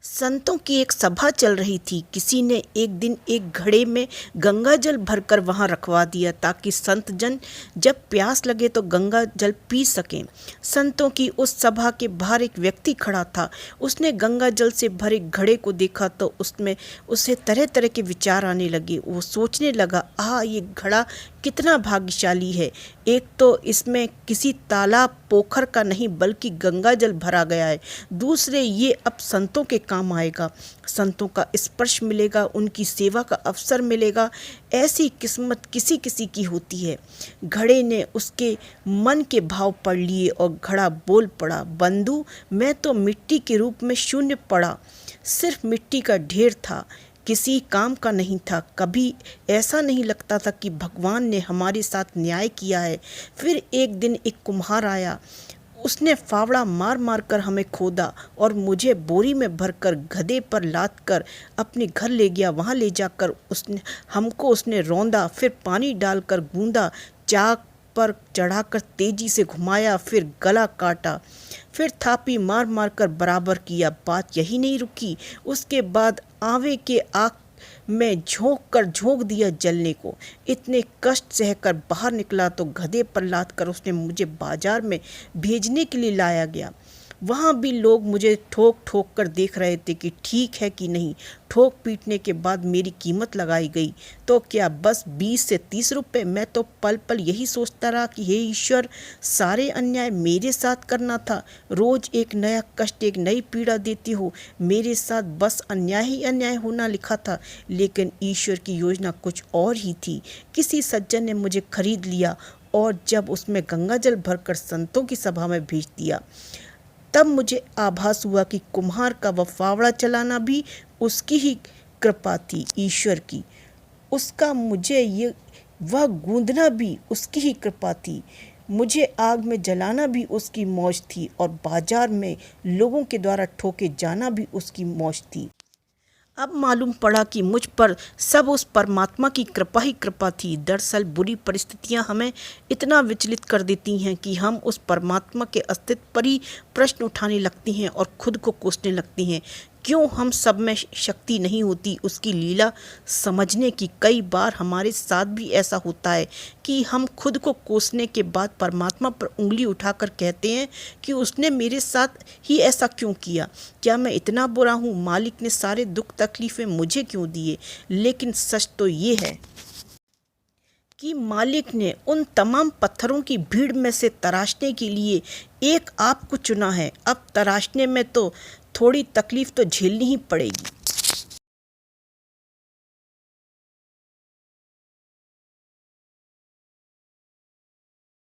संतों की एक सभा चल रही थी। किसी ने एक दिन एक घड़े में गंगा जल भरकर वहां रखवा दिया ताकि संत जन जब प्यास लगे तो गंगा जल पी सकें। संतों की उस सभा के बाहर एक व्यक्ति खड़ा था। उसने गंगा जल से भरे घड़े को देखा तो उसमें उसे तरह तरह के विचार आने लगे। वो सोचने लगा, ये घड़ा कितना भाग्यशाली है। एक तो इसमें किसी तालाब पोखर का नहीं बल्कि गंगा जल भरा गया है। दूसरे, ये अब संतों के काम आएगा। संतों का स्पर्श मिलेगा, उनकी सेवा का अवसर मिलेगा। ऐसी किस्मत किसी किसी की होती है। घड़े ने उसके मन के भाव पढ़ लिए और घड़ा बोल पड़ा, बंधु, मैं तो मिट्टी के रूप में शून्य पड़ा, सिर्फ मिट्टी का ढेर था, किसी काम का नहीं था। कभी ऐसा नहीं लगता था कि भगवान ने हमारे साथ न्याय किया है। फिर एक दिन एक कुम्हार आया। उसने फावड़ा मार मार कर हमें खोदा और मुझे बोरी में भरकर गधे पर लाद कर अपने घर ले गया। वहाँ ले जाकर उसने रौंदा, फिर पानी डालकर गूंदा, चाक पर चढ़ाकर तेजी से घुमाया, फिर गला काटा, फिर थापी मार मार कर बराबर किया। बात यही नहीं रुकी। उसके बाद आवे के आग में झोंक दिया जलने को। इतने कष्ट सहकर बाहर निकला तो गधे पर लाद कर उसने मुझे बाजार में भेजने के लिए लाया गया। वहाँ भी लोग मुझे ठोक ठोक कर देख रहे थे कि ठीक है कि नहीं। ठोक पीटने के बाद मेरी कीमत लगाई गई तो क्या बस 20 से 30 रुपए। मैं तो पल पल यही सोचता रहा कि हे ईश्वर, सारे अन्याय मेरे साथ करना था। रोज एक नया कष्ट, एक नई पीड़ा देती हो। मेरे साथ बस अन्याय ही अन्याय होना लिखा था, लेकिन ईश्वर की योजना कुछ और ही थी। किसी सज्जन ने मुझे खरीद लिया और जब उसमें गंगा जल भरकर संतों की सभा में भेज दिया, तब मुझे आभास हुआ कि कुम्हार का वह फावड़ा चलाना भी उसकी ही कृपा थी, ईश्वर की। उसका मुझे वह गूंदना भी उसकी ही कृपा थी। मुझे आग में जलाना भी उसकी मौज थी और बाजार में लोगों के द्वारा ठोके जाना भी उसकी मौज थी। अब मालूम पड़ा कि मुझ पर सब उस परमात्मा की कृपा ही कृपा थी। दरअसल बुरी परिस्थितियां हमें इतना विचलित कर देती हैं कि हम उस परमात्मा के अस्तित्व पर ही प्रश्न उठाने लगती हैं और खुद को कोसने लगती हैं। क्यों हम सब में शक्ति नहीं होती उसकी लीला समझने की। कई बार हमारे साथ भी ऐसा होता है कि हम खुद को कोसने के बाद परमात्मा पर उंगली उठाकर कहते हैं कि उसने मेरे साथ ही ऐसा क्यों किया। क्या मैं इतना बुरा हूँ? मालिक ने सारे दुख तकलीफ़ें मुझे क्यों दिए? लेकिन सच तो ये है कि मालिक ने उन तमाम पत्थरों की भीड़ में से तराशने के लिए एक आपको चुना है। अब तराशने में तो थोड़ी तकलीफ़ तो झेलनी ही पड़ेगी।